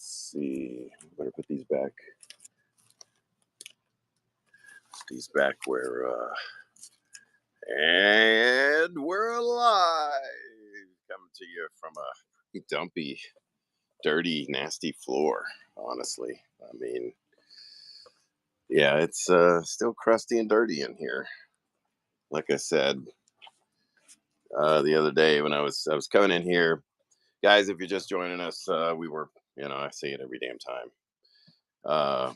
Let's see. Better put these back. These back where. And we're alive. Coming to you from a pretty dumpy, dirty, nasty floor. Honestly, I mean, yeah, it's still crusty and dirty in here. Like I said the other day when I was coming in here, guys. If you're just joining us, we were, I say it every damn time.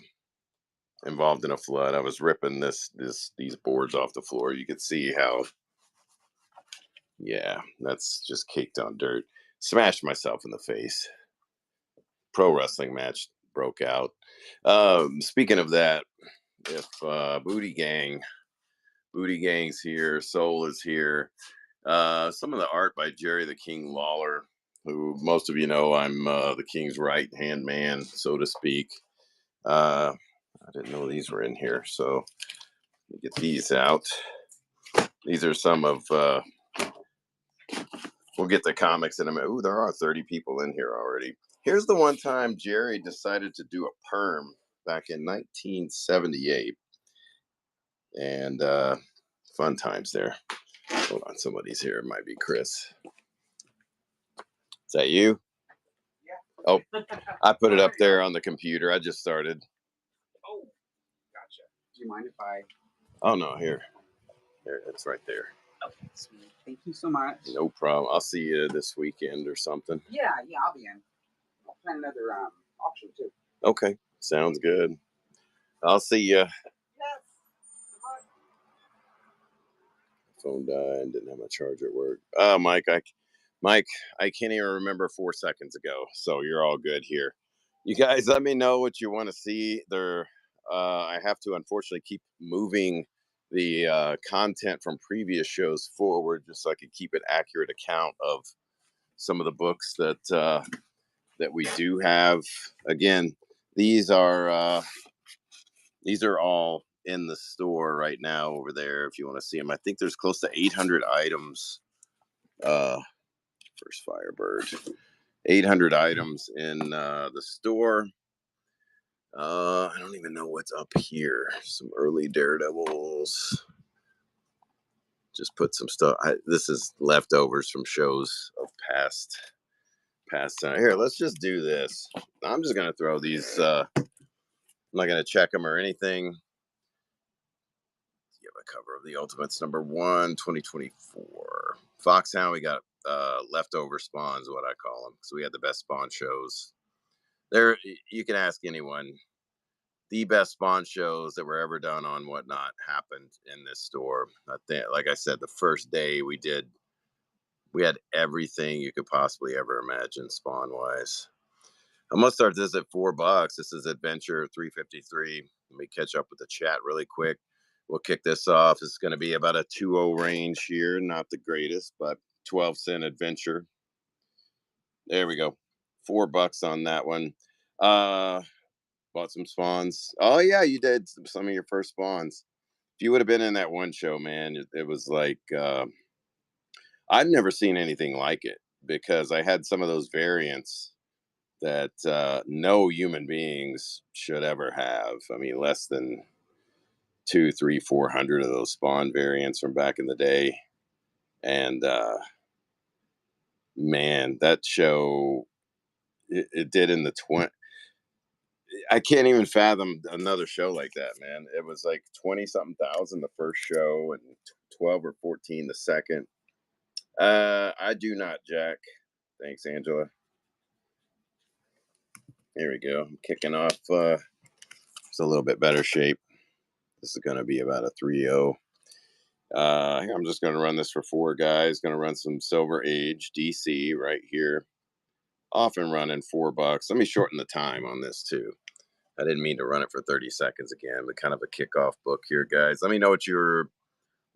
Involved in a flood. I was ripping these boards off the floor. You could see how, yeah, that's just caked on dirt. Smashed myself in the face. Pro wrestling match broke out. Speaking of that, if Booty Gang's here, Soul is here. Some of the art by Jerry the King Lawler, who most of you know I'm the King's right hand man, so to speak. I didn't know these were in here, so let me get these out. These are some of. We'll get the comics in a minute. Ooh, there are 30 people in here already. Here's the one time Jerry decided to do a perm back in 1978, and fun times there. Hold on, somebody's here. It might be Chris. Is that you? Yeah. Oh, I put it up there on the computer. I just started. Oh, gotcha. Do you mind if I? Oh no, here, it's right there. Okay, sweet. Thank you so much. No problem. I'll see you this weekend or something. Yeah, I'll be in. I'll plan another auction too. Okay, sounds good. I'll see you. Yes. Phone died and didn't have my charger at work. Mike, I can't even remember 4 seconds ago. So you're all good here. You guys, let me know what you want to see. I have to unfortunately keep moving the content from previous shows forward just so I can keep an accurate account of some of the books that we do have. Again, these are all in the store right now over there if you want to see them. I think there's close to 800 items. First Firebird. 800 items in the store. I don't even know what's up here. Some early Daredevils. Just put some stuff. This is leftovers from shows of past time. Here, let's just do this. I'm just going to throw these. I'm not going to check them or anything. You have a cover of the Ultimates #1, 2024. Foxhound, we got leftover spawns, what I call them. So we had the best spawn shows. There, you can ask anyone. The best spawn shows that were ever done on Whatnot happened in this store. I think, like I said, the first day we had everything you could possibly ever imagine spawn wise. I'm gonna start this at $4. This is Adventure 353. Let me catch up with the chat really quick. We'll kick this off. It's going to be about a 2.0 range here. Not the greatest, but 12-cent Adventure. There we go. $4 on that one. Bought some spawns. Oh yeah, you did some of your first spawns. If you would have been in that one show, man, it was like I'd never seen anything like it because I had some of those variants that no human beings should ever have. I mean, less than 200, 300, 400 of those spawn variants from back in the day, and man, that show it did in the 20. I can't even fathom another show like that, man. It was like 20 something thousand the first show and 12 or 14 the second. I do not, Jack. Thanks, Angela. Here we go. I'm kicking off. It's a little bit better shape. This is going to be about a 3.0. I'm just going to run this for $4 guys. Going to run some Silver Age DC right here. Off and running $4. Let me shorten the time on this too. I didn't mean to run it for 30 seconds again, but kind of a kickoff book here, guys. Let me know what you're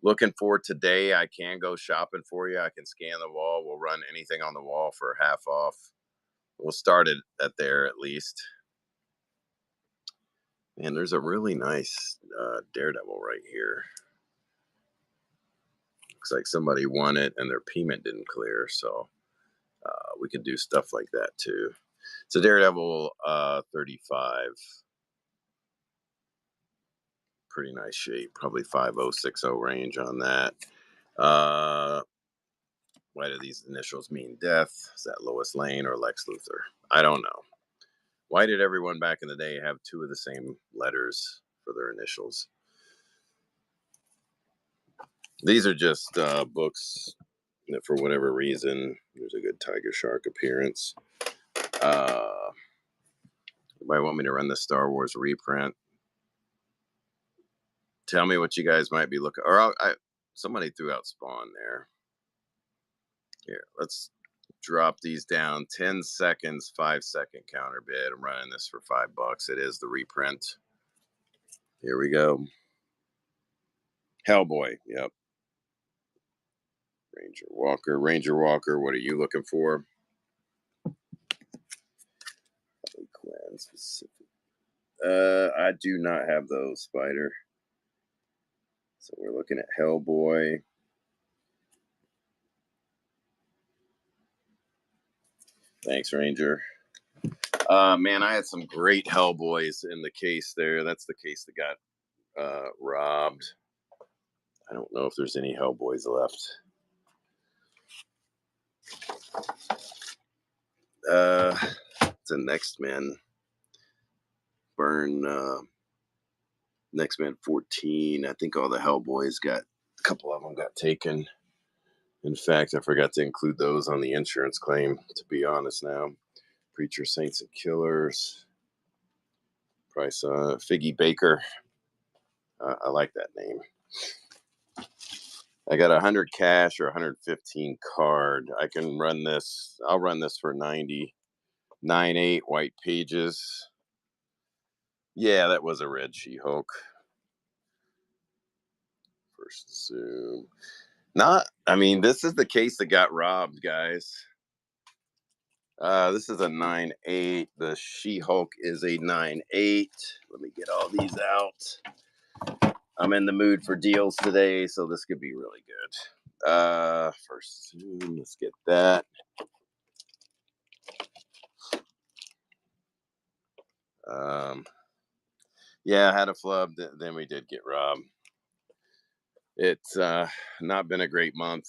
looking for today. I can go shopping for you. I can scan the wall. We'll run anything on the wall for half off. We'll start it at there at least. And there's a really nice Daredevil right here. Looks like somebody won it and their payment didn't clear. So we can do stuff like that too. So Daredevil 35. Pretty nice shape. Probably 5060 range on that. Why do these initials mean death? Is that Lois Lane or Lex Luthor? I don't know. Why did everyone back in the day have two of the same letters for their initials? These are just books that, for whatever reason, there's a good Tiger Shark appearance. Anybody want me to run the Star Wars reprint? Tell me what you guys might be looking. Or somebody threw out Spawn there. Here, let's drop these down. 10 seconds, 5-second counter bid. I'm running this for $5. It is the reprint. Here we go. Hellboy. Yep. Ranger Walker. Ranger Walker, what are you looking for? Quinn specific. I do not have those, Spider. So we're looking at Hellboy. Thanks, Ranger. Man, I had some great Hellboys in the case there. That's the case that got robbed. I don't know if there's any Hellboys left. It's a Next Man. Burn Next Man 14. I think all the Hellboys a couple of them got taken. In fact, I forgot to include those on the insurance claim, to be honest now. Preacher, Saints, and Killers. Price, Figgy Baker. I like that name. I got 100 cash or 115 card. I can run this. I'll run this for 90. 9.8 white pages. Yeah, that was a red She-Hulk. First zoom. This is the case that got robbed, guys. This is a 9.8. The She-Hulk is a 9.8. Let me get all these out. I'm in the mood for deals today, so this could be really good. First zoom, let's get that. Yeah, I had a flub, then we did get robbed. It's not been a great month.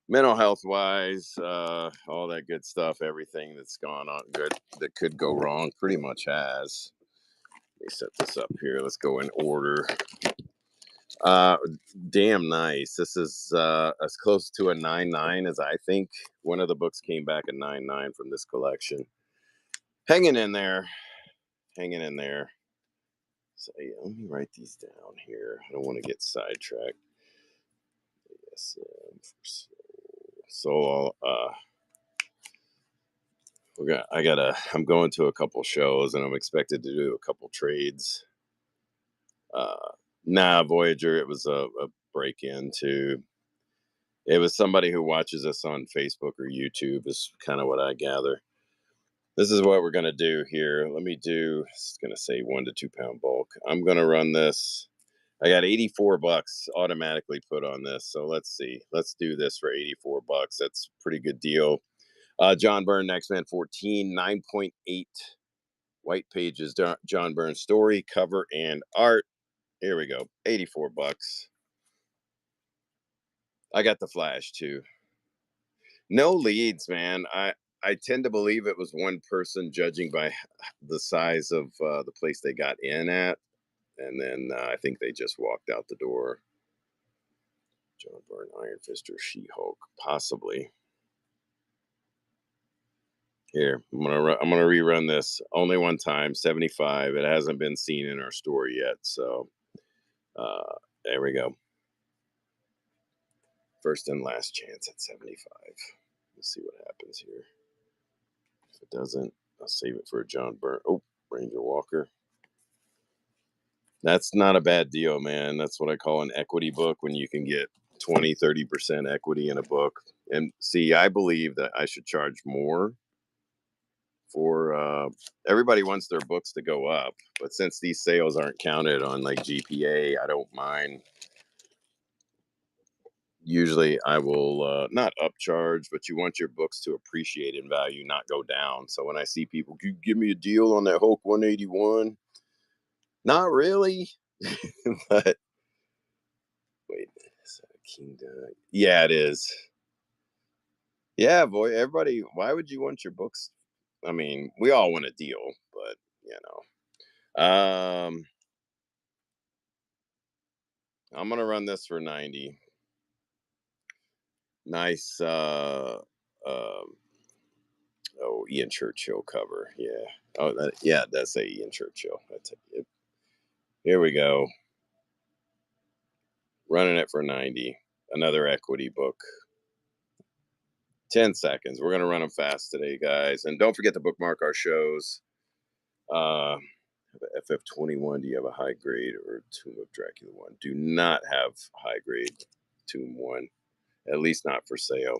Mental health wise, all that good stuff, everything that's gone on good that could go wrong pretty much has. Let me set this up here. Let's go in order. Damn nice. This is as close to a 9.9 as I think. One of the books came back a 9.9 from this collection. Hanging in there. So yeah, let me write these down here. I don't want to get sidetracked. Yes, so I'm going to a couple shows and I'm expected to do a couple trades. Voyager, it was a break-in too. It was somebody who watches us on Facebook or YouTube is kind of what I gather. This is what we're going to do here. It's going to say 1 to 2 pound bulk. I'm going to run this. I got $84 automatically put on this. So let's see. Let's do this for $84. That's a pretty good deal. John Byrne, Next Man 14, 9.8 white pages. John Byrne story, cover, and art. Here we go. $84. I got the Flash too. No leads, man. I tend to believe it was one person judging by the size of the place they got in at. And then I think they just walked out the door. John Byrne, Iron Fist, or She-Hulk, possibly. Here, I'm gonna rerun this only one time, 75. It hasn't been seen in our store yet, so there we go. First and last chance at 75. Let's see what happens here. If it doesn't, I'll save it for a John Byrne. Oh, Ranger Walker. That's not a bad deal, man. That's what I call an equity book, when you can get 20-30% equity in a book. And see, I believe that I should charge more for everybody wants their books to go up, but since these sales aren't counted on like GPA, I don't mind usually I will not upcharge, but you want your books to appreciate in value, not go down. So when I see people, "Can you give me a deal on that Hulk 181?" Not really, but wait, is that a Kingdom? Yeah, it is. Yeah, boy, everybody. Why would you want your books? I mean, we all want a deal, but you know, I'm gonna run this for 90. Nice. Oh, Ian Churchill cover. Yeah. Oh, yeah, that's a Ian Churchill. That's it. Here we go. Running it for 90. Another equity book. 10 seconds. We're gonna run them fast today, guys. And don't forget to bookmark our shows. Uh, FF21. Do you have a high grade or Tomb of Dracula 1? Do not have high grade Tomb 1. At least not for sale.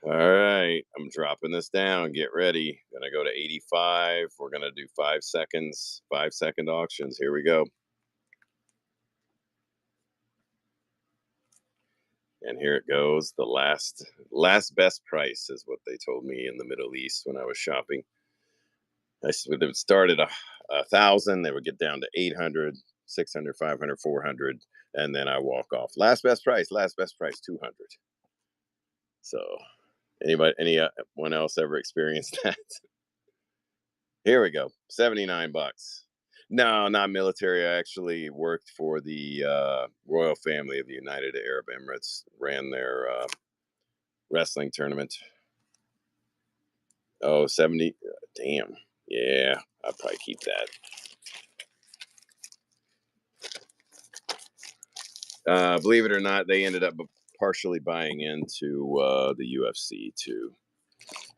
All right, I'm dropping this down. Get ready. Gonna go to 85. We're gonna do 5 seconds, 5 second auctions. Here we go. And here it goes. The last best price is what they told me in the Middle East when I was shopping. I would start at 1,000. They would get down to 800, 600, 500, 400, and then I walk off. Last best price. Last best price. 200. So, anyone else ever experienced that? Here we go. 79 bucks. No, not military. I actually worked for the royal family of the United Arab Emirates, ran their wrestling tournament. Oh, 70. Damn. Yeah, I'll probably keep that. Believe it or not, they ended up partially buying into the UFC too.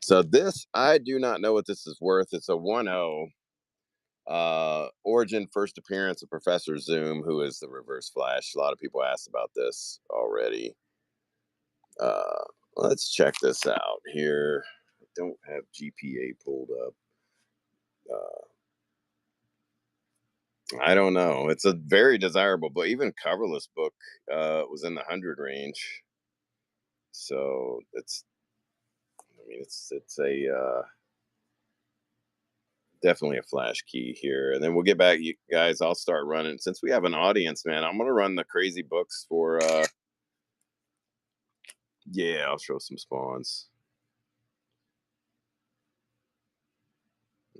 So this, I do not know what this is worth. It's a 1-0. Origin first appearance of Professor Zoom, who is the Reverse Flash. A lot of people asked about this already. Uh, let's check this out here. I don't have GPA pulled up. I don't know. It's a very desirable book. Even coverless book was in the 100 range. So it's, I mean, it's a definitely a flash key here. And then we'll get back, you guys. I'll start running since we have an audience, man. I'm gonna run the crazy books for. Yeah, I'll show some spawns.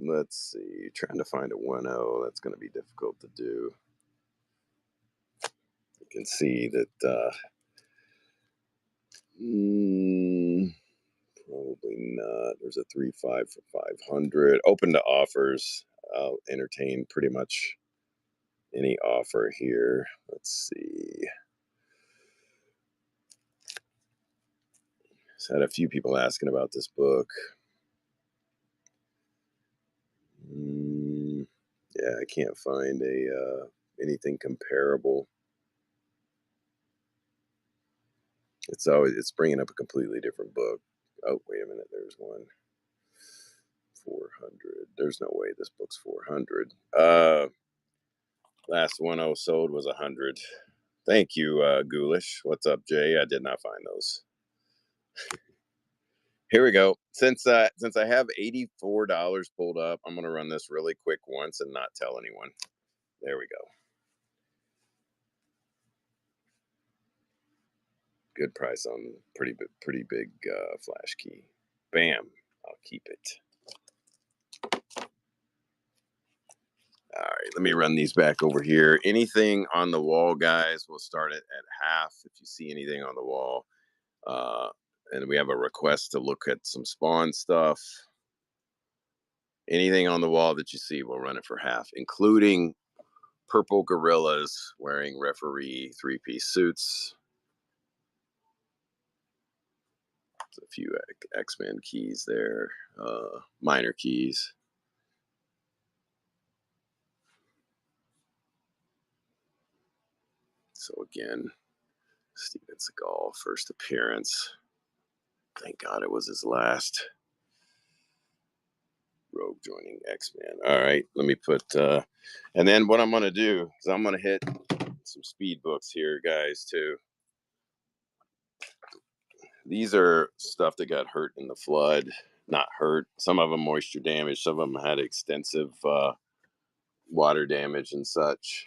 Let's see. Trying to find a 1-0. That's going to be difficult to do. You can see that. Probably not. There's a 3-5 for 500. Open to offers. I'll entertain pretty much any offer here. Let's see. Just had a few people asking about this book. Yeah, I can't find anything comparable. It's bringing up a completely different book. Oh, wait a minute. There's one. 400. There's no way this book's 400. Last 1-0 sold was 100. Thank you, Ghoulish. What's up, Jay? I did not find those. Here we go. Since I have $84 pulled up, I'm gonna run this really quick once and not tell anyone. There we go. Good price on pretty big flash key. Bam. I'll keep it. All right, let me run these back over here. Anything on the wall, guys, we'll start it at half. If you see anything on the wall, and we have a request to look at some spawn stuff. Anything on the wall that you see, we'll run it for half, including purple gorillas wearing referee 3-piece suits. There's a few X-Men keys there, minor keys. So again, Steven Seagal, first appearance. Thank God it was his last. Rogue joining X-Men. All right, let me put, and then what I'm going to do is I'm going to hit some speed books here, guys, too. These are stuff that got hurt in the flood. Not hurt. Some of them moisture damage. Some of them had extensive water damage and such.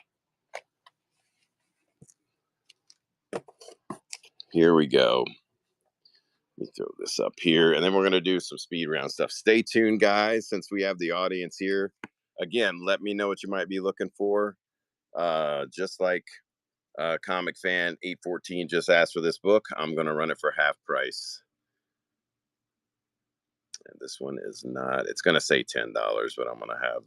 Here we go. Let me throw this up here, and then we're going to do some speed round stuff. Stay tuned, guys, since we have the audience here. Again, let me know what you might be looking for. Just like Comic Fan 814 just asked for this book, I'm going to run it for half price. And this one is not, it's going to say $10, but I'm going to have,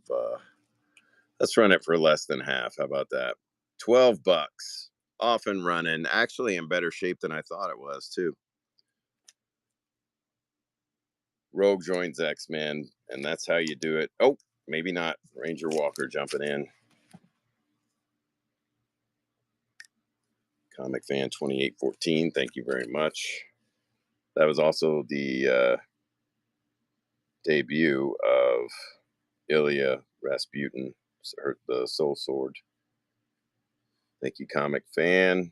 let's run it for less than half. How about that? 12 bucks. Off and running. Actually in better shape than I thought it was, too. Rogue joins X-Men, and that's how you do it. Oh, maybe not. Ranger Walker jumping in. Comic Fan 2814, thank you very much. That was also the debut of Ilya Rasputin, the Soul Sword. Thank you, Comic Fan.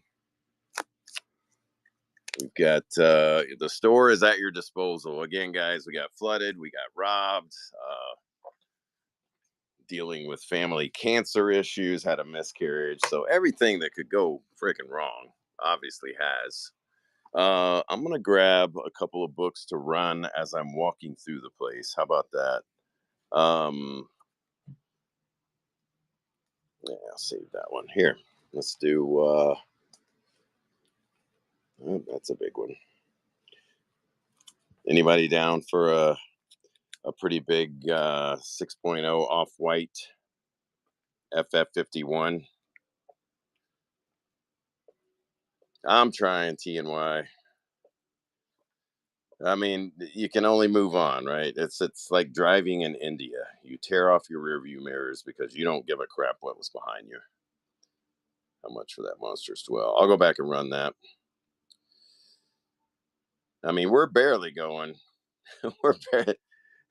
We've got the store is at your disposal. Again, guys, we got flooded, we got robbed, dealing with family cancer issues, had a miscarriage. So everything that could go freaking wrong obviously has. I'm going to grab a couple of books to run as I'm walking through the place. How about that? Yeah, I'll save that one. Here, let's do, oh, that's a big one. Anybody down for a pretty big 6.0 off-white FF51? I'm trying TNY. I mean, you can only move on, right? It's like driving in India. You tear off your rearview mirrors because you don't give a crap what was behind you. How much for that Monsters 12? I'll go back and run that. I mean, we're barely going.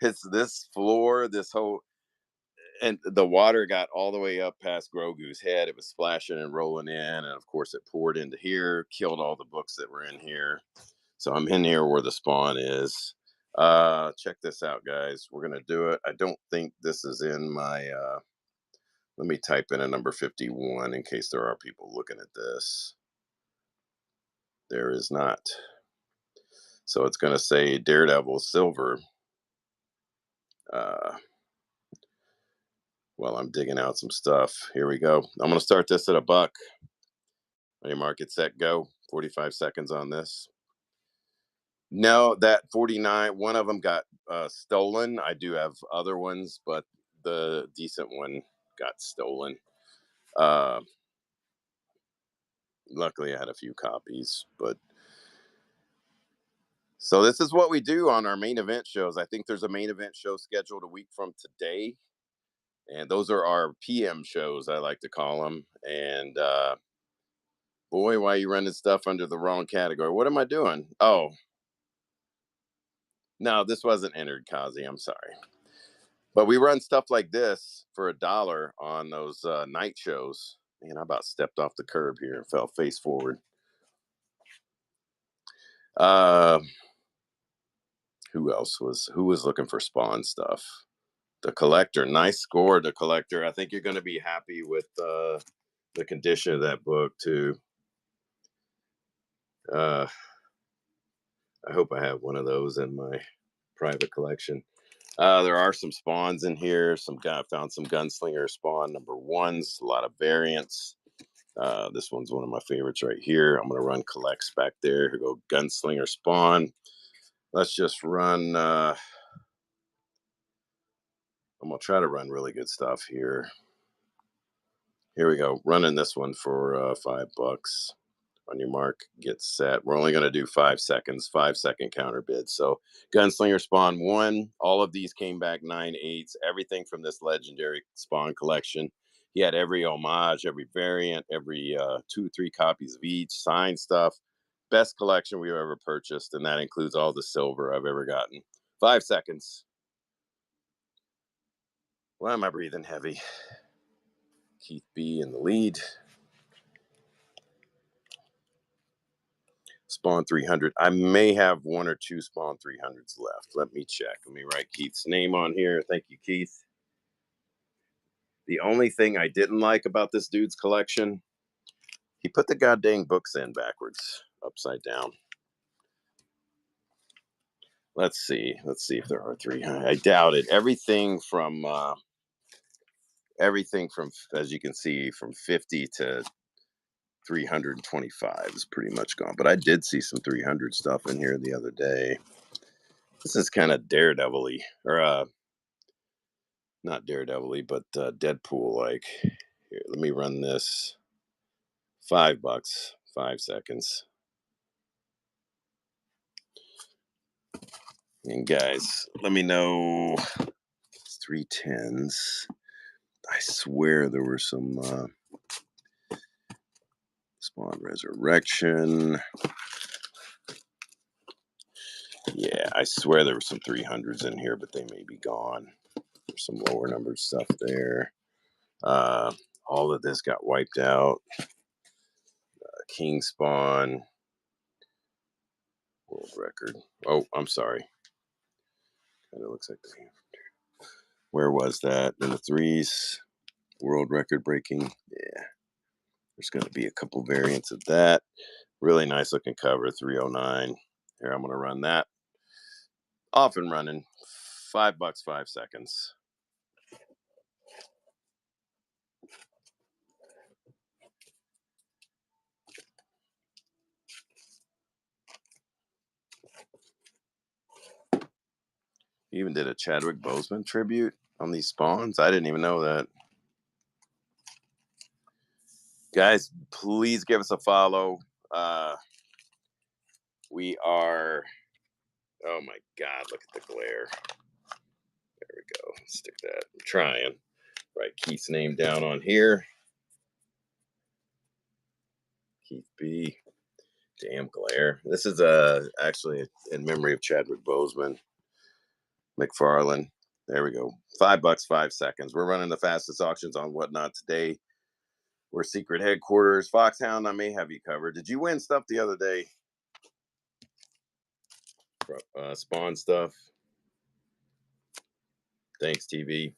It's this floor, this whole, and the water got all the way up past Grogu's head. It was splashing and rolling in, and of course, it poured into here, killed all the books that were in here. So I'm in here where the spawn is. Check this out, guys. We're gonna do it. I don't think this is in my. Let me type in a number 51 in case there are people looking at this. There is not. So it's going to say Daredevil Silver. Well, I'm digging out some stuff. Here we go. I'm going to start this at $1. On your mark, get set, go. 45 seconds on this. No, that 49, one of them got stolen. I do have other ones, but the decent one got stolen. Luckily, I had a few copies, but so this is what we do on our main event shows. I think there's a main event show scheduled a week from today, and those are our PM shows, I like to call them. And boy, why are you running stuff under the wrong category? What am I doing? Oh, no, this wasn't entered, Kazi. I'm sorry. But we run stuff like this for $1 on those night shows. Man, I about stepped off the curb here and fell face forward. Who was looking for Spawn stuff? The Collector. Nice score, The Collector. I think you're going to be happy with the condition of that book too. I hope I have one of those in my private collection. There are some spawns in here. Found some Gunslinger Spawn number 1s. A lot of variants. This one's one of my favorites right here. I'm going to run collects back there. Here go Gunslinger Spawn. Let's just run. I'm going to try to run really good stuff here. Here we go. Running this one for $5. On your mark, get set. We're only going to do 5 seconds, 5-second counter bid. So Gunslinger Spawn 1, all of these came back 9/8. Everything from this legendary Spawn collection. He had every homage, every variant, every 2-3 copies of each, signed stuff. Best collection we've ever purchased, and that includes all the silver I've ever gotten. 5 seconds. Why am I breathing heavy? Keith B in the lead. Spawn 300. I may have 1 or 2 Spawn 300s left. Let me check. Let me write Keith's name on here. Thank you, Keith. The only thing I didn't like about this dude's collection, he put the goddamn books in backwards, upside down. Let's see if there are 300. I doubt it. Everything from, as you can see, from 50 to 325 is pretty much gone. But I did see some 300 stuff in here the other day. This is kind of Daredevil-y, or not Daredevil-y, but Deadpool like. Here, let me run this. $5, 5 seconds. And guys, let me know. It's 310s. I swear there were some Spawn Resurrection. Yeah, I swear there were some 300s in here, but they may be gone. There's some lower numbered stuff there. All of this got wiped out. King Spawn. World record. Oh, I'm sorry. Kind of looks like the. Where was that? In the 3s. World record breaking. Yeah. There's going to be a couple variants of that. Really nice looking cover. 309. Here, I'm going to run that. Off and running. $5, 5 seconds. He even did a Chadwick Boseman tribute on these spawns. I didn't even know that. Guys, please give us a follow. We are, oh my God, look at the glare. There we go. Stick that. I'm trying. Write Keith's name down on here. Keith B. Damn glare. This is actually in memory of Chadwick Boseman. McFarlane. There we go. $5, 5 seconds. We're running the fastest auctions on Whatnot today. We're secret headquarters. Foxhound, I may have you covered. Did you win stuff the other day? Spawn stuff. Thanks, TV.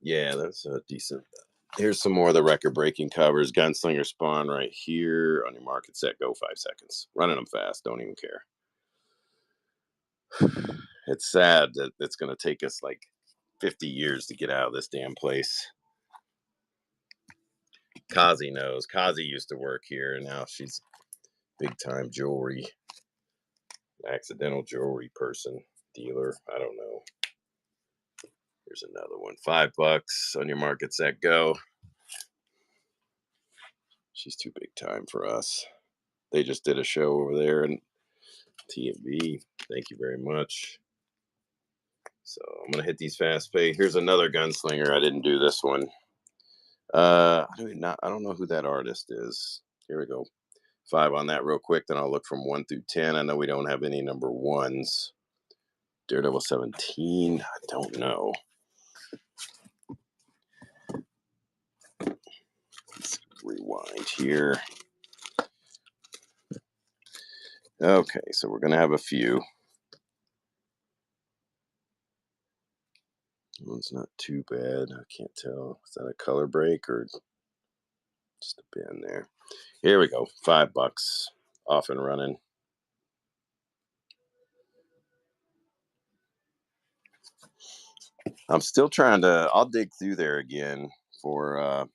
Yeah, that's a decent. Here's some more of the record-breaking covers. Gunslinger Spawn right here. On your market, set, go. 5 seconds. Running them fast. Don't even care. It's sad that it's going to take us like 50 years to get out of this damn place. Kazi knows. Kazi used to work here, and now she's big-time jewelry. Accidental jewelry person. Dealer. I don't know. Here's another one. $5 on your market, set, go. She's too big time for us. They just did a show over there in TMB. Thank you very much. So I'm gonna hit these fast pay. Here's another gunslinger. I didn't do this one. I don't know who that artist is. Here we go. 5 on that real quick. Then I'll look from 1 through 10. I know we don't have any number 1s. Daredevil 17. I don't know. Let's rewind here. Okay, so we're gonna have a few. One's not too bad. I can't tell. Is that a color break or just a bin there? Here we go. $5. Off and running. I'm still trying to. I'll dig through there again for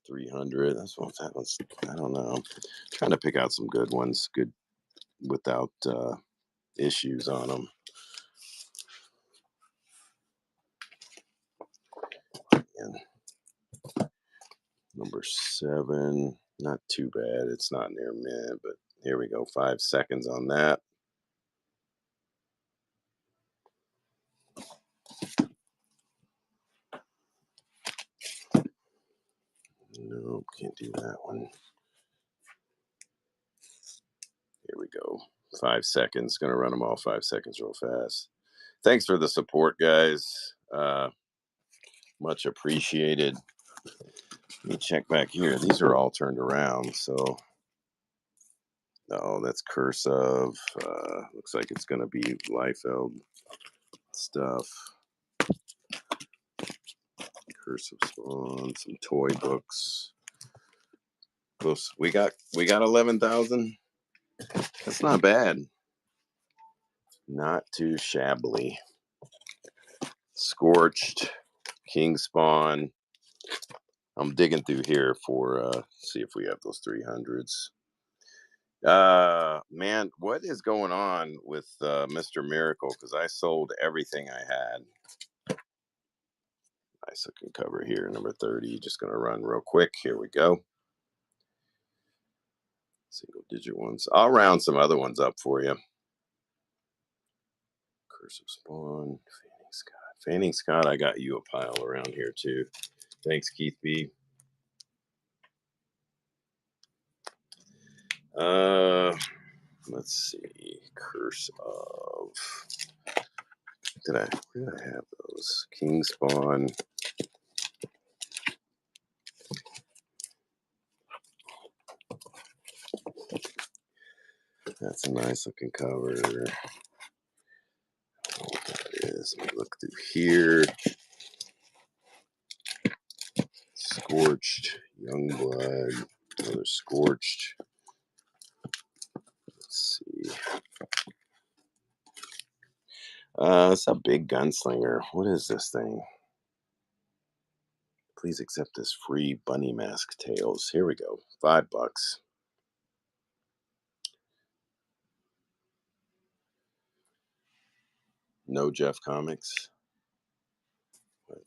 300. That's what that was. I don't know. I'm trying to pick out some good ones, good without issues on them. And number 7, not too bad. It's not near mint, but here we go. 5 seconds on that. Nope, can't do that one. Here we go. 5 seconds. Gonna run them all 5 seconds real fast. Thanks for the support, guys. Much appreciated. Let me check back here. These are all turned around, so Oh, that's Curse of. Looks like it's going to be Liefeld stuff. Curse of Spawn, some toy books. Close. We got 11,000. That's not bad. Not too shabbily. Scorched, King Spawn. I'm digging through here for see if we have those 300s. Man, what is going on with Mr. Miracle? Because I sold everything I had. Nice looking cover here, number 30. Just gonna run real quick. Here we go. Single digit ones. I'll round some other ones up for you. Curse of Spawn, Fanning Scott. Fanning Scott, I got you a pile around here too. Thanks, Keith B. Let's see. Curse of. Where did I have those? King Spawn. That's a nice looking cover. I don't know what that is. Let me look through here. Scorched, Youngblood, another Scorched. Let's see. It's a big gunslinger. What is this thing? Please accept this free bunny mask tails. Here we go. $5. No Jeff Comics. What?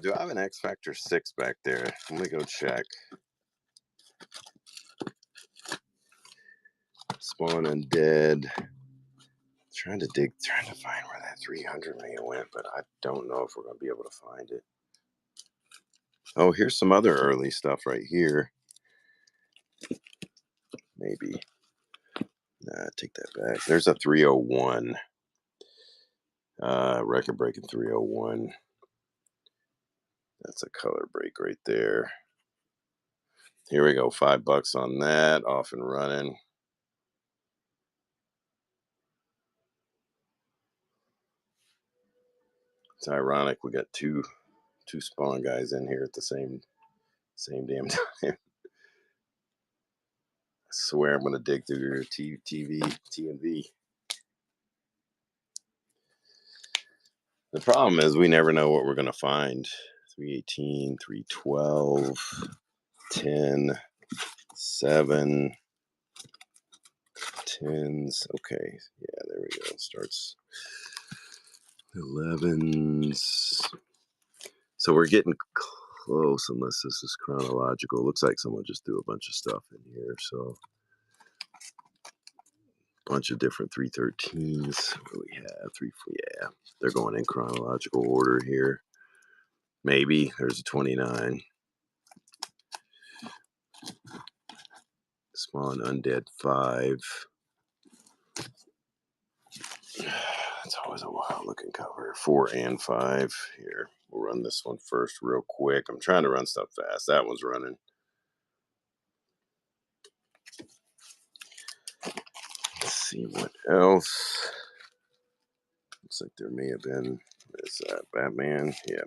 Do I have an X Factor 6 back there? Let me go check. Spawn Undead. Trying to find where that 300 million went, but I don't know if we're going to be able to find it. Oh, here's some other early stuff right here. Maybe. Nah, take that back. There's a 301. Record breaking 301. That's a color break right there. Here we go. $5 on that. Off and running. It's ironic we got two Spawn guys in here at the same damn time. I swear I'm gonna dig through your TNV. The problem is we never know what we're gonna find. 318, 312, 10, 7, 10s. Okay, yeah, there we go. Starts 11s. So we're getting close, unless this is chronological. Looks like someone just threw a bunch of stuff in here. So bunch of different 313s. What do we have? Yeah, they're going in chronological order here. Maybe there's a 29. Spawn Undead 5. That's always a wild looking cover. 4 and 5. Here, we'll run this one first real quick. I'm trying to run stuff fast. That one's running. Let's see what else. Looks like there may have been. Is that Batman? Yeah.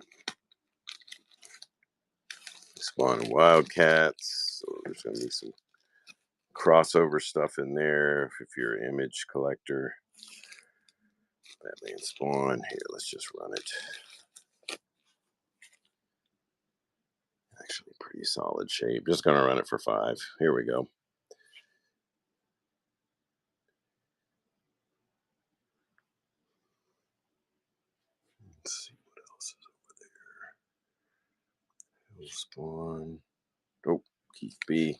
Spawn Wildcats. So there's going to be some crossover stuff in there if you're an Image collector. Batman Spawn. Here, let's just run it. Actually, pretty solid shape. Just going to run it for 5. Here we go. Let's see what else is over there. Hill Spawn. Oh, Keith B.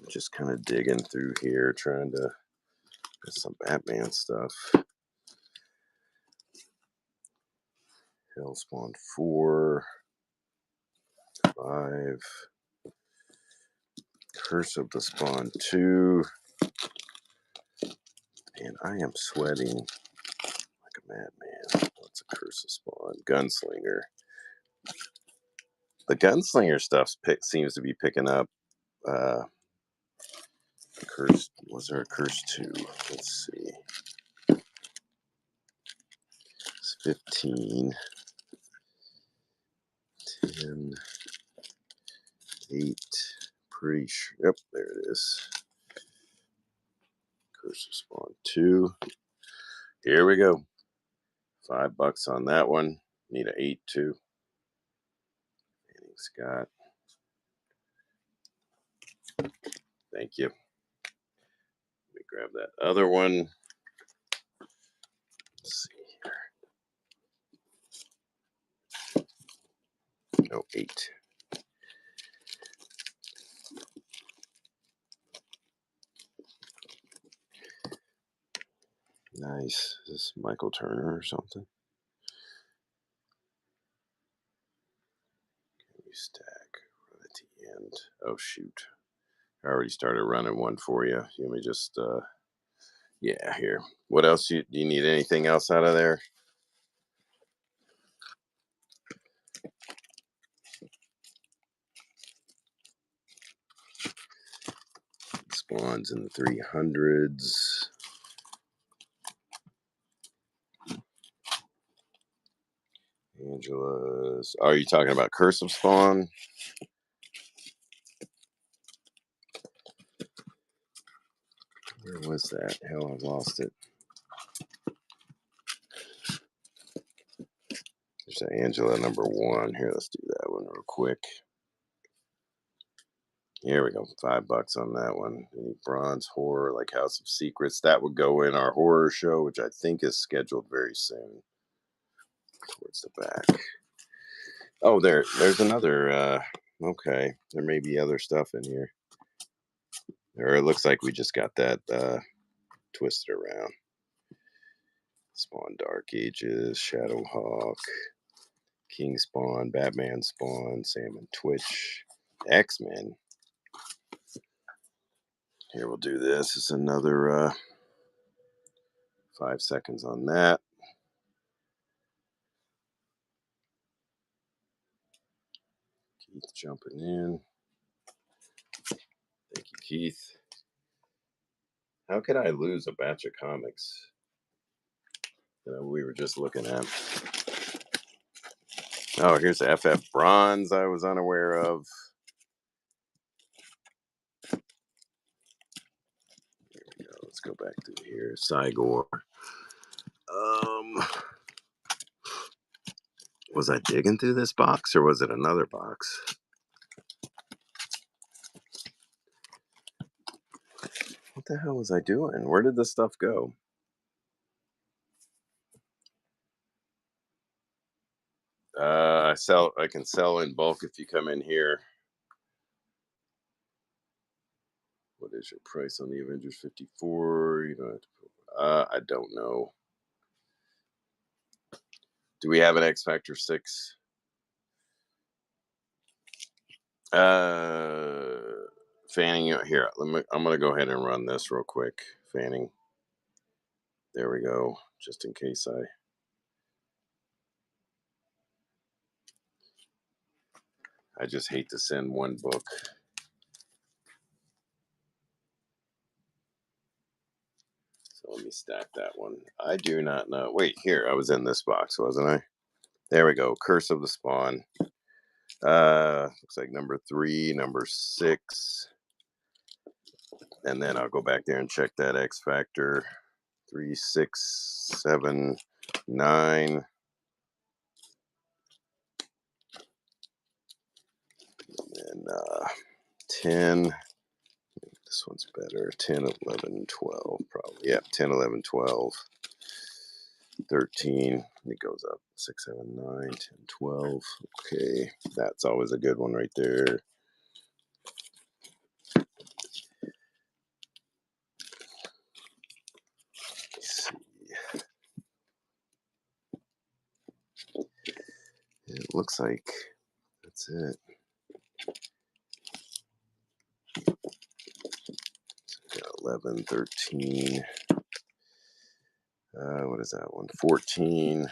Just kind of digging through here, trying to get some Batman stuff. Hill Spawn 4, 5. Curse of the Spawn 2. And I am sweating like a madman. What's a Curse of Spawn, Gunslinger. The Gunslinger stuff seems to be picking up. Curse, was there a Curse 2? Let's see. It's 15, 10, 8. Pretty sure. Yep, there it is. Curse of Spawn 2. Here we go. $5 on that one. Need an 8 too. Fanning Scott. Thank you. Let me grab that other one. Let's see here. No, 8. Nice. Is this Michael Turner or something? Can you stack right at the end? Oh, shoot. I already started running one for you. Let me just, yeah, here. What else? Do you need anything else out of there? Spawns in the 300s. Angela's. Oh, are you talking about Curse of Spawn? Where was that? Hell, I lost it. There's an Angela number 1. Here, let's do that one real quick. Here we go. $5 on that one. Any bronze horror like House of Secrets? That would go in our horror show, which I think is scheduled very soon. Towards the back. Oh, there's another. Okay, there may be other stuff in here. Or it looks like we just got that twisted around. Spawn Dark Ages, Shadowhawk, King Spawn, Batman Spawn, Sam and Twitch, X-Men. Here, we'll do this. It's another 5 seconds on that. Keith jumping in. Thank you, Keith. How could I lose a batch of comics that we were just looking at? Oh, here's the FF Bronze I was unaware of. Here we go. Let's go back through here. Cygor. Was I digging through this box or was it another box? What the hell was I doing? Where did this stuff go? I can sell in bulk if you come in here. What is your price on the Avengers 54? You don't have to, I don't know. Do we have an X Factor 6? Fanning, here. I'm gonna go ahead and run this real quick. Fanning. There we go. Just in case I just hate to send one book. So let me stack that one. I do not know. Wait, here. I was in this box, wasn't I? There we go. Curse of the Spawn. Looks like number 3, number 6. And then I'll go back there and check that X Factor. 3, 6, 7, 9. And 10. This one's better. 10, 11, 12, probably. Yeah, 10, 11, 12, 13. It goes up 6, 7, 9, 10, 12. Okay, that's always a good one right there. Let's see. It looks like that's it. So 11, 13. What is that one? 14.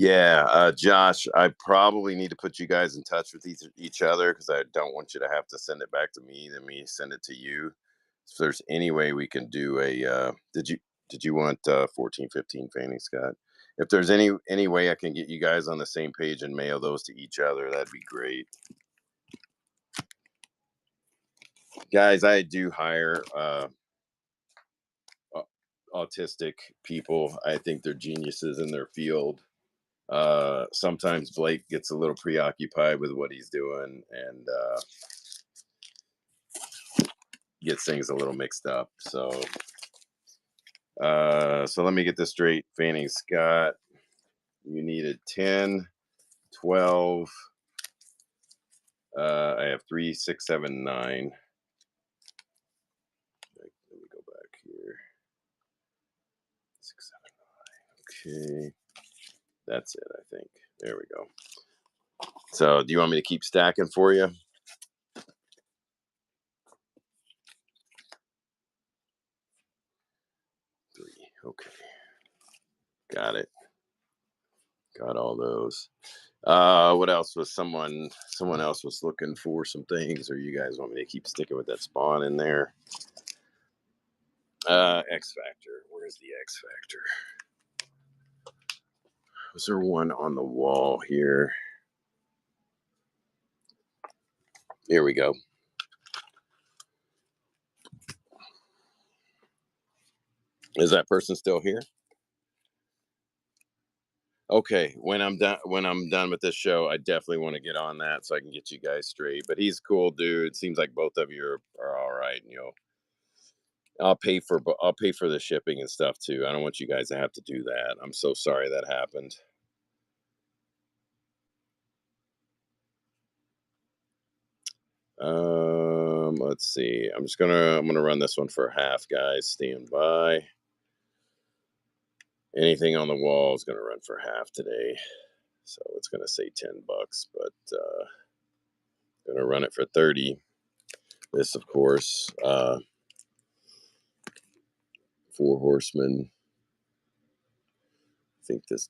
Yeah, Josh, I probably need to put you guys in touch with each other because I don't want you to have to send it back to me, then me send it to you. If there's any way we can do a, did you want 14, 15 fanning, Scott? If there's any way I can get you guys on the same page and mail those to each other, that'd be great. Guys, I do hire autistic people. I think they're geniuses in their field. Sometimes Blake gets a little preoccupied with what he's doing and gets things a little mixed up. So let me get this straight. Fanning Scott, you needed 10, 12. I have 3, 6, 7, 9. Let me go back here. 6, 7, 9. Okay. That's it, I think. There we go. So do you want me to keep stacking for you? 3. Okay. Got it. Got all those. What else was someone else was looking for some things, or you guys want me to keep sticking with that spawn in there? X Factor. Where's the X Factor? Was there one on the wall here? Here we go. Is that person still here? Okay, when I'm done with this show, I definitely want to get on that so I can get you guys straight. But he's a cool dude. Seems like both of you are all right. You know, I'll pay for the shipping and stuff too. I don't want you guys to have to do that. I'm so sorry that happened. Let's see. I'm gonna run this one for half, guys. Stand by. Anything on the wall is gonna run for half today. So it's gonna say $10, but gonna run it for 30. This, of course, 4 Horsemen. I think this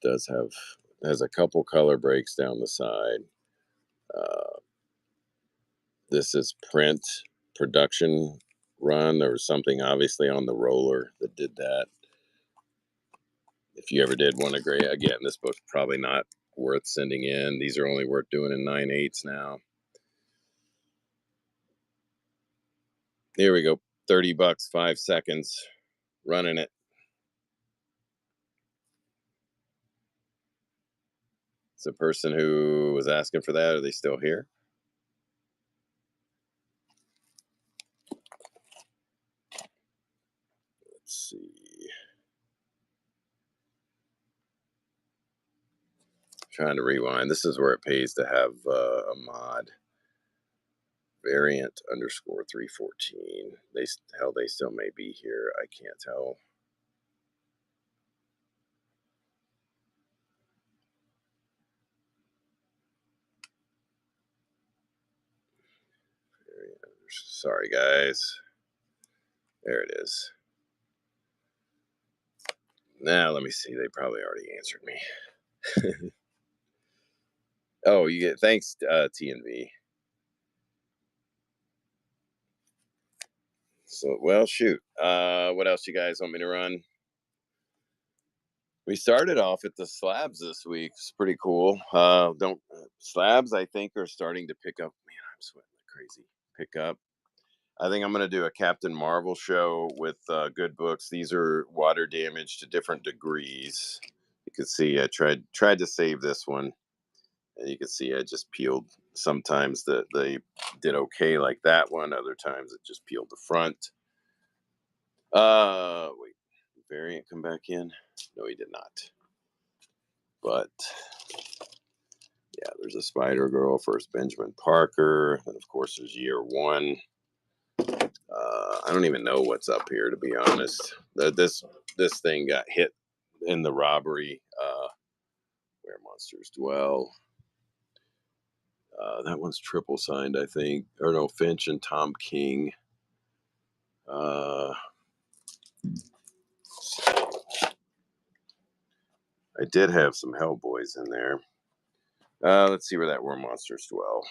has a couple color breaks down the side. This is print production run. There was something obviously on the roller that did that. If you ever did want to grade, again, this book's probably not worth sending in. These are only worth doing in 9/8 now. Here we go. $30, 5 seconds. Running it. It's a person who was asking for that. Are they still here? Let's see. Trying to rewind. This is where it pays to have a mod. Variant _ 314. They still may be here. I can't tell. Sorry, guys. There it is. Now let me see. They probably already answered me. Oh, you get thanks, TNV. So, well, shoot. What else you guys want me to run? We started off at the slabs this week. It's pretty cool. Slabs, I think, are starting to pick up. Man, I'm sweating like crazy. Pick up. I think I'm going to do a Captain Marvel show with good books. These are water damage to different degrees. You can see I tried to save this one, and you can see I just peeled. Sometimes they did okay like that one. Other times it just peeled the front. Wait, variant come back in? No, he did not. But yeah, there's a Spider Girl. First Benjamin Parker, and of course there's Year One. I don't even know what's up here, to be honest. This thing got hit in the robbery. Where Monsters Dwell. That one's triple signed, I think. Or no, Finch and Tom King. I I did have some Hellboys in there. Let's see where that Where Monsters Dwell.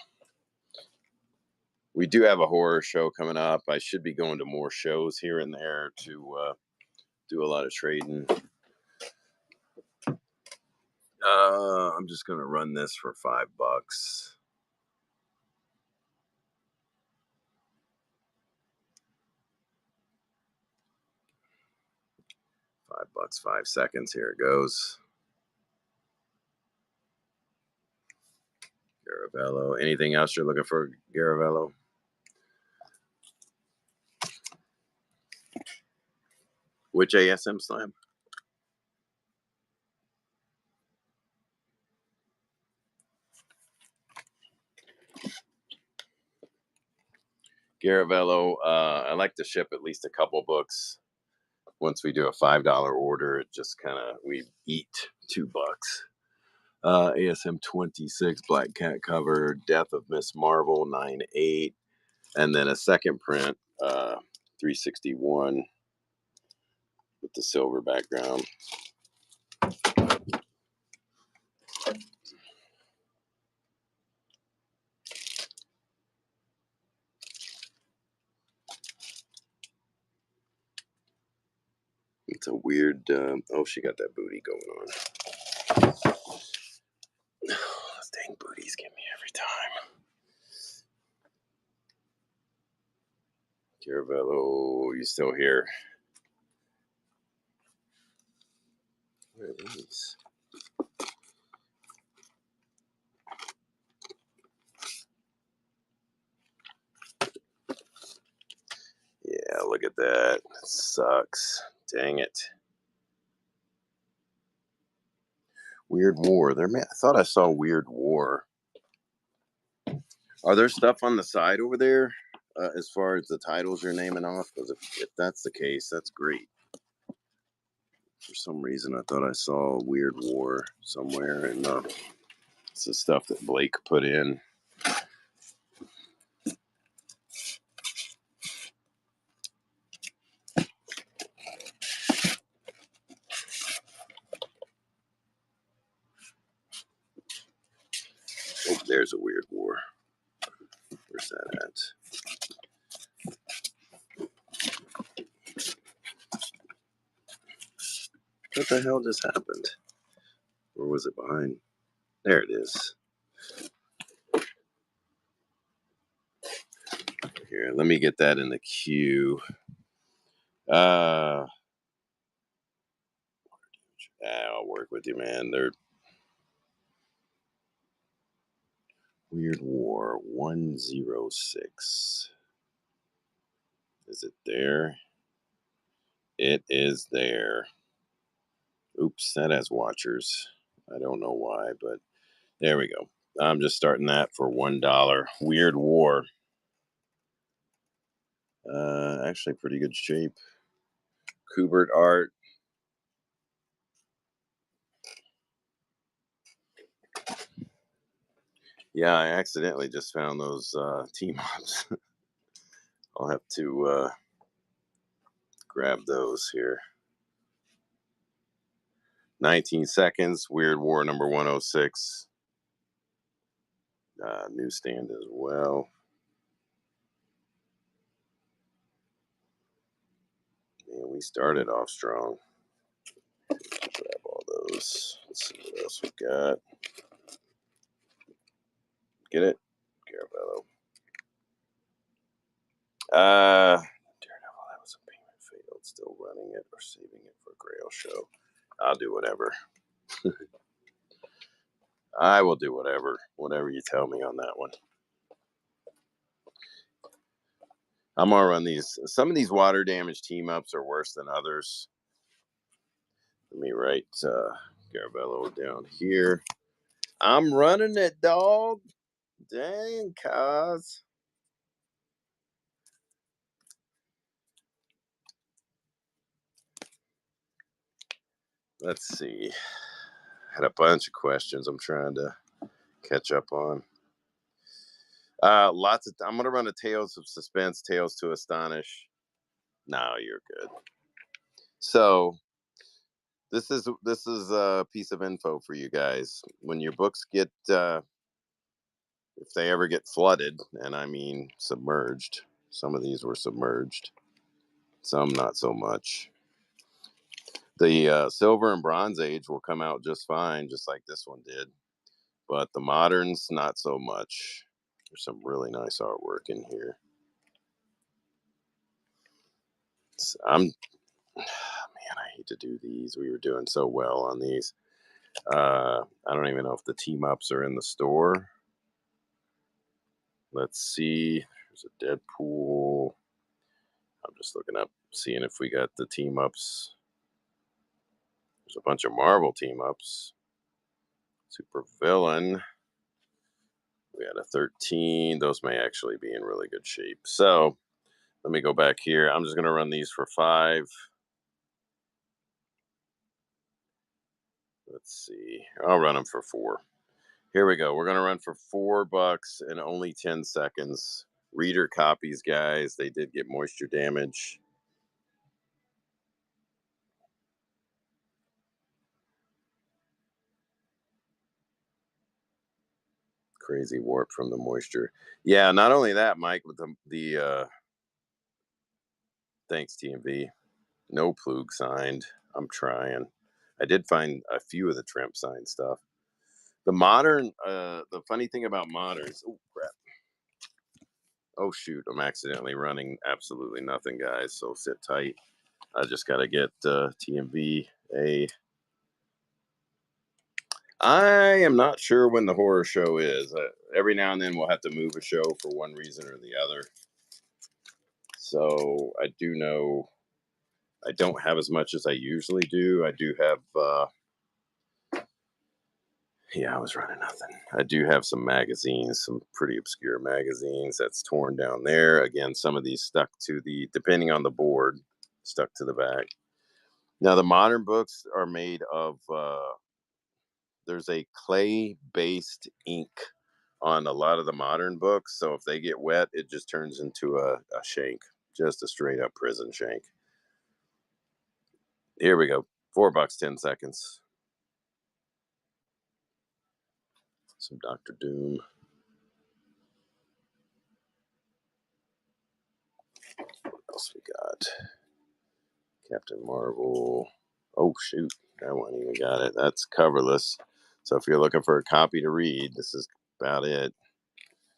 We do have a horror show coming up. I should be going to more shows here and there to do a lot of trading. I'm just going to run this for $5. $5, 5 seconds. Here it goes. Garavello. Anything else you're looking for, Garavello? Which ASM slam? Garavello. I like to ship at least a couple books. Once we do a $5 order, it just kind of, we eat $2. ASM 26 Black Cat cover, Death of Miss Marvel 9/8, and then a second print 361 with the silver background. It's a weird. Oh, she got that booty going on. Those dang booties get me every time. Caravello, you still here? Where are these? Yeah, look at that. That sucks. Dang it. Weird War. There, man. I thought I saw Weird War. Are there stuff on the side over there as far as the titles you're naming off? Because if that's the case, that's great. For some reason, I thought I saw Weird War somewhere, and it's the stuff that Blake put in. Oh, there's a Weird War. Where's that at? What the hell just happened? Or was it behind? There it is. Here, let me get that in the queue. I'll work with you, man. They're Weird War 106. Is it there? It is there. Oops, that has watchers. I don't know why, but there we go. I'm just starting that for $1. Weird War. Actually, pretty good shape. Kubert art. Yeah, I accidentally just found those team ups. I'll have to grab those here. 19 seconds. Weird War number 106. Newsstand as well. Man, we started off strong. Grab all those. Let's see what else we got. Get it? Garavello. Daredevil, that was a payment failed. Still running it or saving it for a Grail show. I'll do whatever. I will do whatever you tell me on that one. I'm gonna run these. Some of these water damage team ups are worse than others. Let me write Garavello down here. I'm running it, dog. Dang, cuz. Let's see. Had a bunch of questions I'm trying to catch up on. Lots of. I'm gonna run a Tales of Suspense, Tales to Astonish. No, you're good. So This is a piece of info for you guys. When your books get if they ever get flooded, and I mean submerged, some of these were submerged, some not so much. The silver and bronze age will come out just fine, just like this one did. But the moderns, not so much. There's some really nice artwork in here. Man, I hate to do these. We were doing so well on these. I don't even know if the team ups are in the store. Let's see. There's a Deadpool. I'm just looking up, seeing if we got the team ups. There's a bunch of Marvel team ups. Super Villain. We had a 13. Those may actually be in really good shape. So let me go back here. I'm just going to run these for 5. Let's see. I'll run them for 4. Here we go. We're going to run for $4 in only 10 seconds. Reader copies, guys. They did get moisture damage. Crazy warp from the moisture. Yeah, not only that, Mike, with the thanks TMV. No Plug signed. I'm trying. I did find a few of the Tramp signed stuff. The modern, the funny thing about moderns, oh crap. Oh shoot, I'm accidentally running absolutely nothing, guys. So sit tight. I just got to get TMV a. I am not sure when the horror show is. Every now and then we'll have to move a show for one reason or the other. So I do know I don't have as much as I usually do. I do have, yeah, I was running nothing. I do have some magazines, some pretty obscure magazines that's torn down there. Again, some of these stuck to depending on the board, stuck to the back. Now, the modern books are made of, there's a clay based ink on a lot of the modern books. So if they get wet, it just turns into a shank, just a straight up prison shank. Here we go. $4, 10 seconds. Some Doctor Doom. What else we got? Captain Marvel. Oh shoot, that one even got it. That's coverless. So if you're looking for a copy to read, this is about it.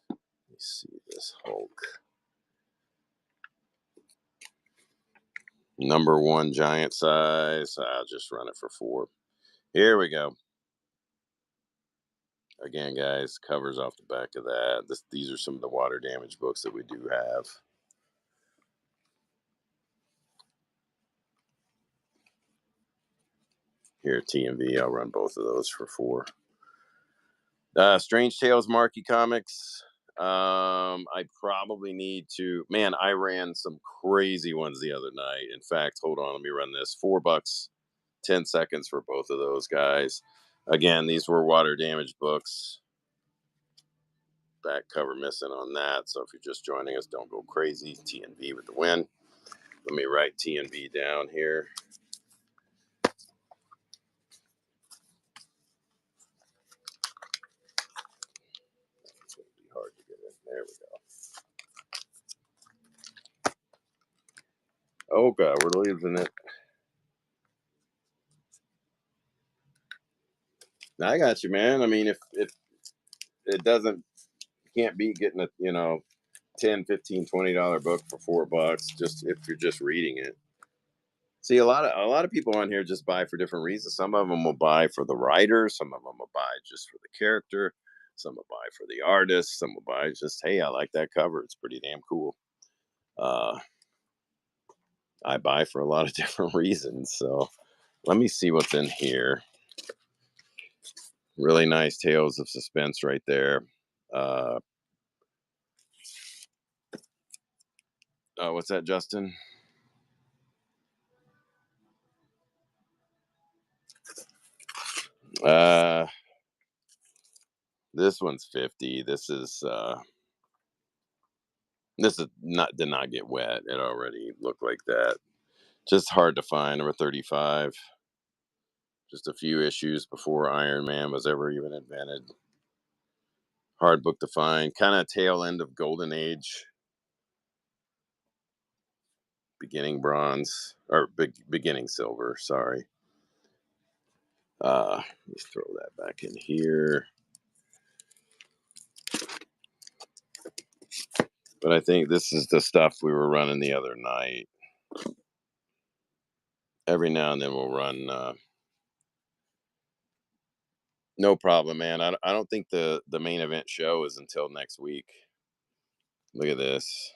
Let me see this Hulk. Number 1 giant size. I'll just run it for 4. Here we go. Again, guys, covers off the back of that. These are some of the water damage books that we do have. Here at TMV, I'll run both of those for 4. Strange Tales Marquee Comics. I probably need to. Man, I ran some crazy ones the other night. In fact, hold on, let me run this. $4, 10 seconds for both of those guys. Again, these were water damage books. Back cover missing on that. So if you're just joining us, don't go crazy. TNV with the win. Let me write TNV down here. It's going to be hard to get in. There we go. Oh God, we're losing it. I got you, man. I mean, if it doesn't, can't beat getting a, $10, $15, $20 book for $4, just if you're just reading it. See, a lot of people on here just buy for different reasons. Some of them will buy for the writer, some of them will buy just for the character, some will buy for the artist, some will buy just, hey, I like that cover, it's pretty damn cool. I buy for a lot of different reasons. So let me see what's in here. Really nice Tales of Suspense right there. What's that, Justin? This one's 50. This is not, did not get wet. It already looked like that. Just hard to find. Number 35. just a few issues before Iron Man was ever even invented. Hard book to find. Kind of tail end of Golden Age, beginning bronze, or beginning silver. Sorry. Let's throw that back in here. But I think this is the stuff we were running the other night. Every now and then we'll run. No problem, man. I don't think the main event show is until next week. Look at this.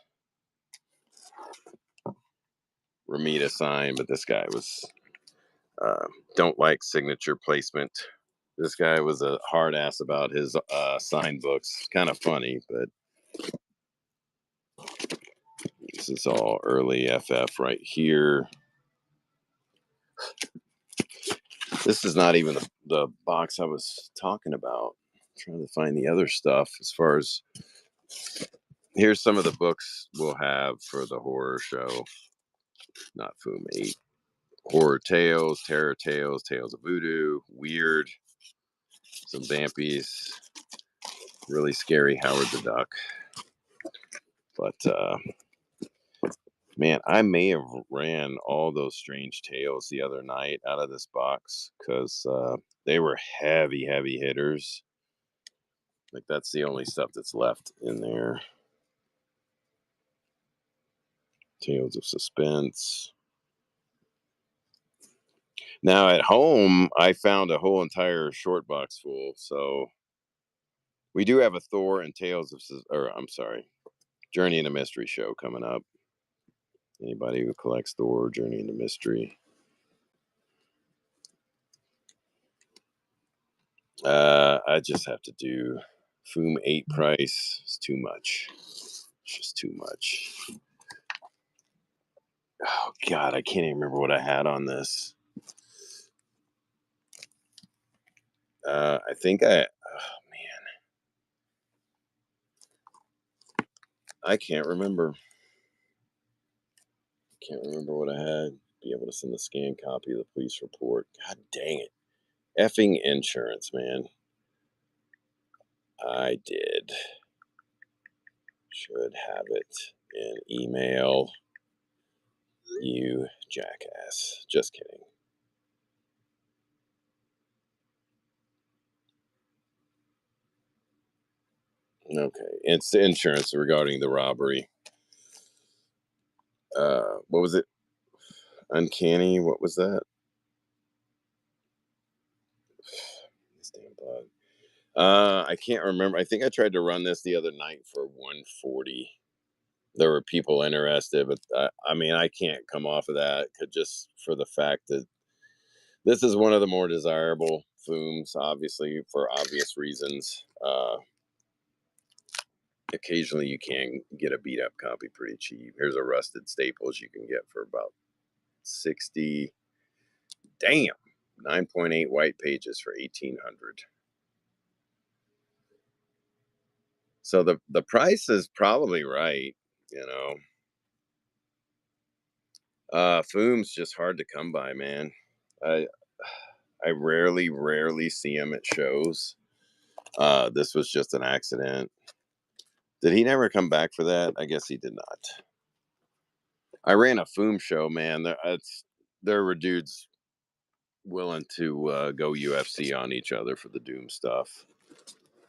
Ramita sign, but this guy was don't like signature placement. This guy was a hard ass about his sign books. Kind of funny, but this is all early FF right here. This is not even the box I was talking about. I'm trying to find the other stuff as far as here's some of the books we'll have for the horror show. Not Foom 8. Horror Tales, Terror Tales, Tales of Voodoo, Weird, some Vampies, really scary Howard the Duck. But man, I may have ran all those Strange Tales the other night out of this box because they were heavy hitters. Like that's the only stuff that's left in there. Tales of Suspense. Now at home, I found a whole entire short box full. So we do have a Thor and Journey into Mystery show coming up. Anybody who collects Thor, Journey into Mystery. I just have to do Foom 8 price. It's too much. It's just too much. Oh God, I can't even remember what I had on this. I think oh man, I can't remember. Can't remember what I had. Be able to send the scanned copy of the police report. God dang it. Effing insurance, man. I did. Should have it in email. You jackass. Just kidding. Okay. It's the insurance regarding the robbery. What was it? Uncanny. What was that? This damn bug. I can't remember. I think I tried to run this the other night for 140. There were people interested, but I mean, I can't come off of that just for the fact that this is one of the more desirable Fooms, obviously, for obvious reasons. Occasionally, you can get a beat up copy pretty cheap. Here's a Rusted Staples you can get for about 60. Damn, 9.8 white pages for 1,800. So the price is probably right, you know. Foom's just hard to come by, man. I rarely see him at shows. This was just an accident. Did he never come back for that? I guess he did not. I ran a Foom show, man. There were dudes willing to go UFC on each other for the Doom stuff.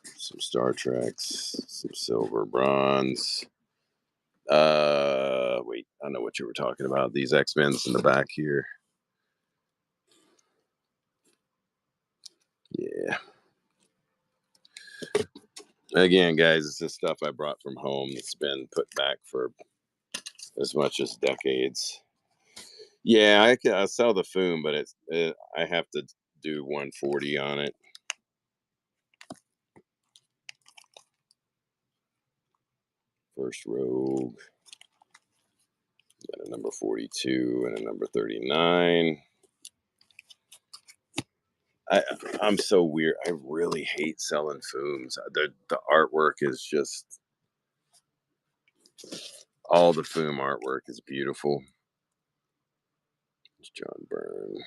Some Star Treks, some silver, bronze. Wait, I know what you were talking about. These X-Men's in the back here. Yeah. Again, guys, it's this stuff I brought from home that's been put back for as much as decades. Yeah, I'll sell the Foom, but I have to do 140 on it. First Rogue. Got a number 42 and a number 39. I'm so weird. I really hate selling Fooms. The artwork is just all the Foom artwork is beautiful. It's John Byrne.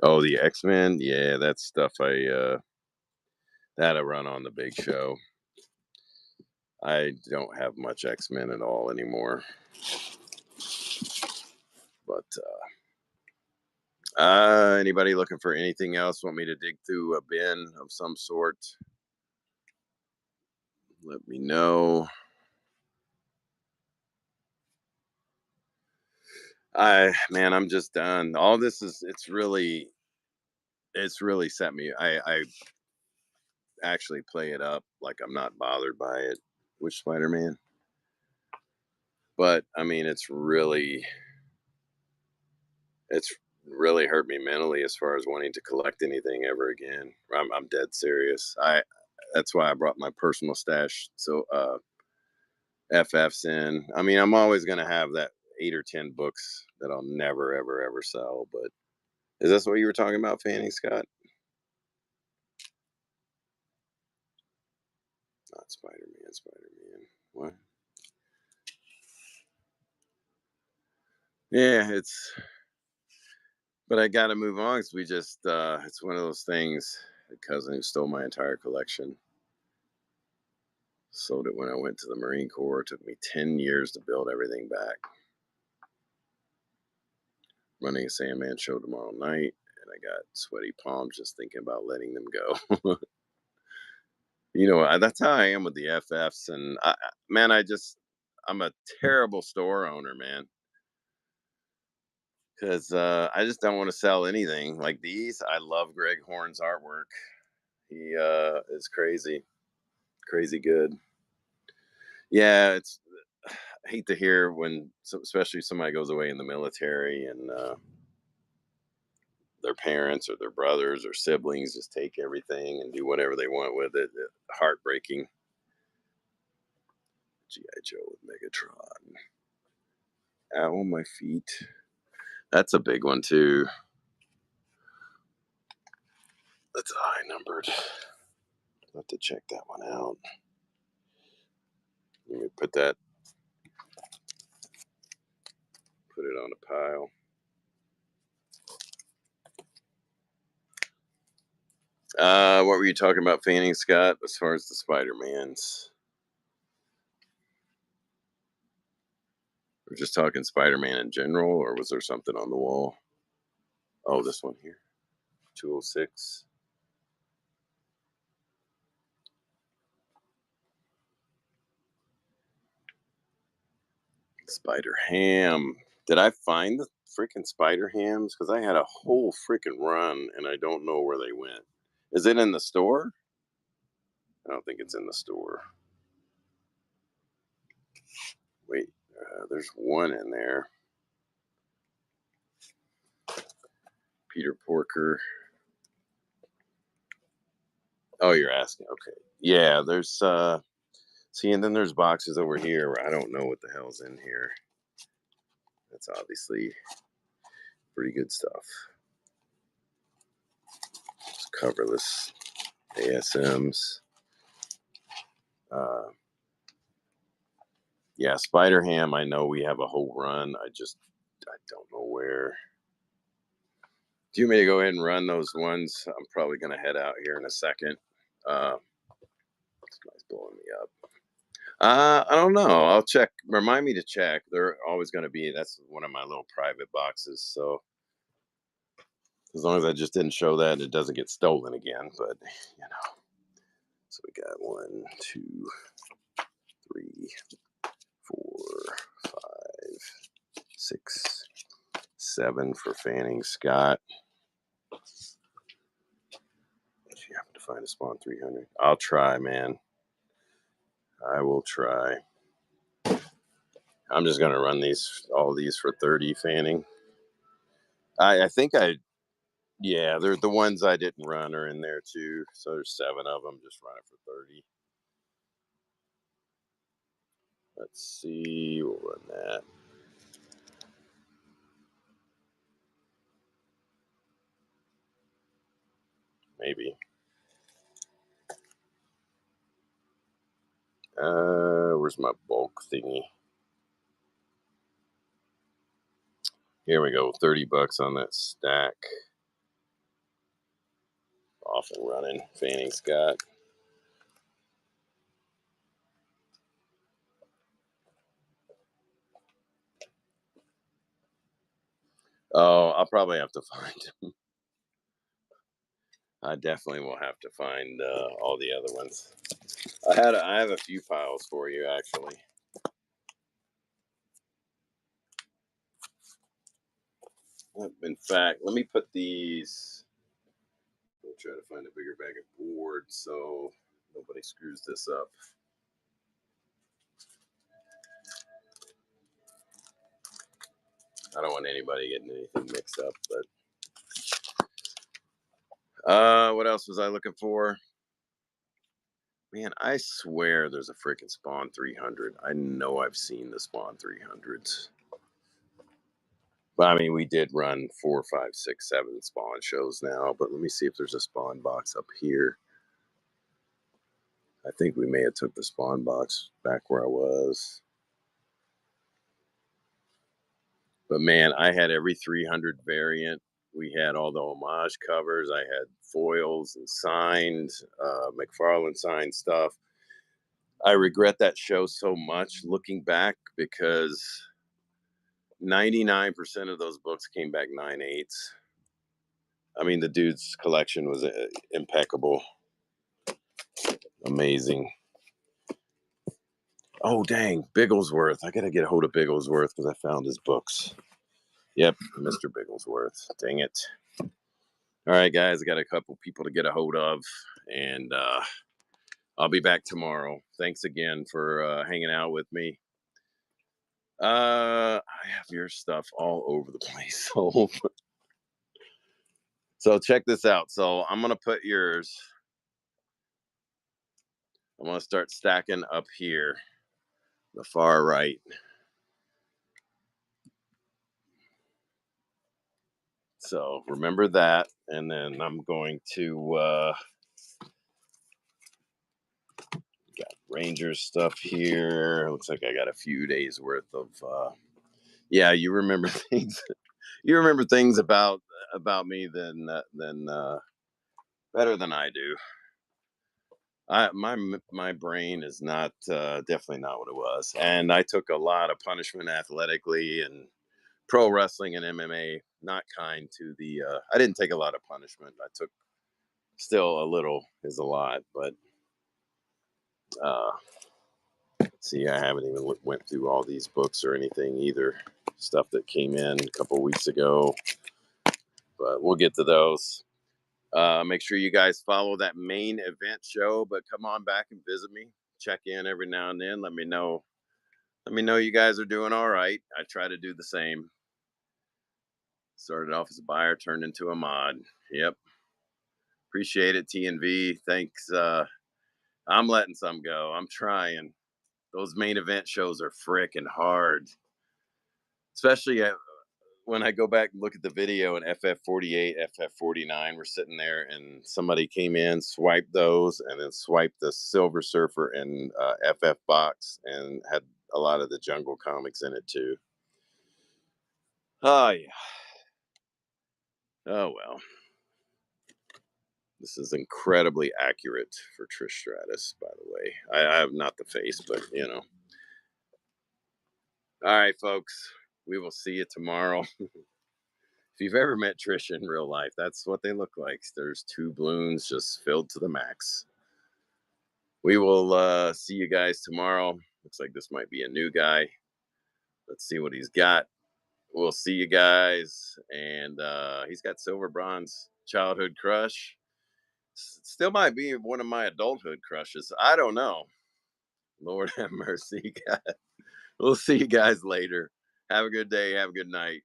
Oh, the X-Men? Yeah, that's stuff that I run on the big show. I don't have much X-Men at all anymore. But anybody looking for anything else? Want me to dig through a bin of some sort? Let me know. I'm just done. All this is it's really set me. I actually play it up like I'm not bothered by it. Which Spider-Man? But I mean, it's really hurt me mentally as far as wanting to collect anything ever again. I'm dead serious. I That's why I brought my personal stash. So FFs in. I mean, I'm always gonna have that 8 or 10 books that I'll never ever sell. But is this what you were talking about, Fanning Scott? Not Spider-Man. Spider-Man. What? Yeah, but I got to move on because it's one of those things. A cousin who stole my entire collection sold it when I went to the Marine Corps. It took me 10 years to build everything back. Running a Sandman show tomorrow night, and I got sweaty palms just thinking about letting them go. That's how I am with the FFs. And man, I'm a terrible store owner, man, because I just don't want to sell anything like these. I love Greg Horn's artwork. He is crazy good. Yeah, I hate to hear when, especially somebody goes away in the military and their parents or their brothers or siblings just take everything and do whatever they want with it. Heartbreaking. GI Joe with Megatron. Ow, on my feet. That's a big one too. That's a high numbered. I'll have to check that one out. Let me put it on a pile. What were you talking about, Fanning Scott, as far as the Spider-Mans? We're just talking Spider-Man in general, or was there something on the wall? Oh, this one here. 206. Spider Ham. Did I find the freaking Spider Hams? Because I had a whole freaking run and I don't know where they went. Is it in the store? I don't think it's in the store. Wait, there's one in there. Peter Porker. Oh, you're asking. Okay. Yeah, there's see, and then there's boxes over here where I don't know what the hell's in here. That's obviously pretty good stuff. It's coverless ASMs. Yeah, Spider Ham. I know we have a whole run. I don't know where. Do you want me to go ahead and run those ones? I'm probably going to head out here in a second. This guy's blowing me up. I don't know. I'll check. Remind me to check. They're always going to be. That's one of my little private boxes. So as long as I just didn't show that, it doesn't get stolen again. But so we got 1, 2, 3, 4, 5, 6, 7 for Fanning Scott. If you happen to find a Spawn 300, I'll try, man. I will try. I'm just gonna run all these for 30, Fanning. I think they're the ones I didn't run are in there too. So there's 7 of them. Just run it for 30. Let's see. We'll run that. Maybe. Where's my bulk thingy? Here we go. $30 on that stack. off and running. Fanning Scott. Oh, I'll probably have to find him. I definitely will have to find all the other ones. I have a few files for you actually. In fact, let me put these. I'll try to find a bigger bag of board so nobody screws this up. I don't want anybody getting anything mixed up, but what else was I looking for? Man, I swear there's a freaking Spawn 300. I know I've seen the Spawn 300s. But I mean, we did run 4, 5, 6, 7 Spawn shows now, but let me see if there's a Spawn box up here. I think we may have took the Spawn box back where I was. But man, I had every 300 variant. We had all the homage covers. I had foils and signed, McFarlane signed stuff. I regret that show so much looking back because 99% of those books came back 9/8. I mean, the dude's collection was impeccable. Amazing. Oh, dang. Bigglesworth. I got to get a hold of Bigglesworth because I found his books. Yep, Mr. Bigglesworth. Dang it. All right, guys. I got a couple people to get a hold of, and I'll be back tomorrow. Thanks again for hanging out with me. I have your stuff all over the place. So check this out. So I'm going to put yours. I'm going to start stacking up here, the far right. So remember that. And then I'm going to got Rangers stuff here. Looks like I got a few days worth of yeah, you remember things. You remember things about me than better than I do. My brain is not definitely not what it was, and I took a lot of punishment athletically and pro wrestling and MMA. Not kind to the. I didn't take a lot of punishment. I took still a little is a lot, but see, I haven't even went through all these books or anything either. Stuff that came in a couple weeks ago, but we'll get to those. Make sure you guys follow that main event show, but come on back and visit me. Check in every now and then. Let me know. Let me know you guys are doing all right. I try to do the same. Started off as a buyer, turned into a mod. Yep. Appreciate it, TNV. Thanks. I'm letting some go. I'm trying. Those main event shows are frickin' hard. Especially when I go back and look at the video and FF48, FF49 were sitting there and somebody came in, swiped those, and then swiped the Silver Surfer and FF box and had a lot of the Jungle comics in it too. Oh, yeah. Oh, well. This is incredibly accurate for Trish Stratus, by the way. I have not the face, but you know. All right, folks. We will see you tomorrow. If you've ever met Trish in real life, that's what they look like. There's two balloons just filled to the max. We will see you guys tomorrow. Looks like this might be a new guy. Let's see what he's got. We'll see you guys. And he's got Silver Bronze childhood crush. Still might be one of my adulthood crushes. I don't know. Lord have mercy, God. We'll see you guys later. Have a good day. Have a good night.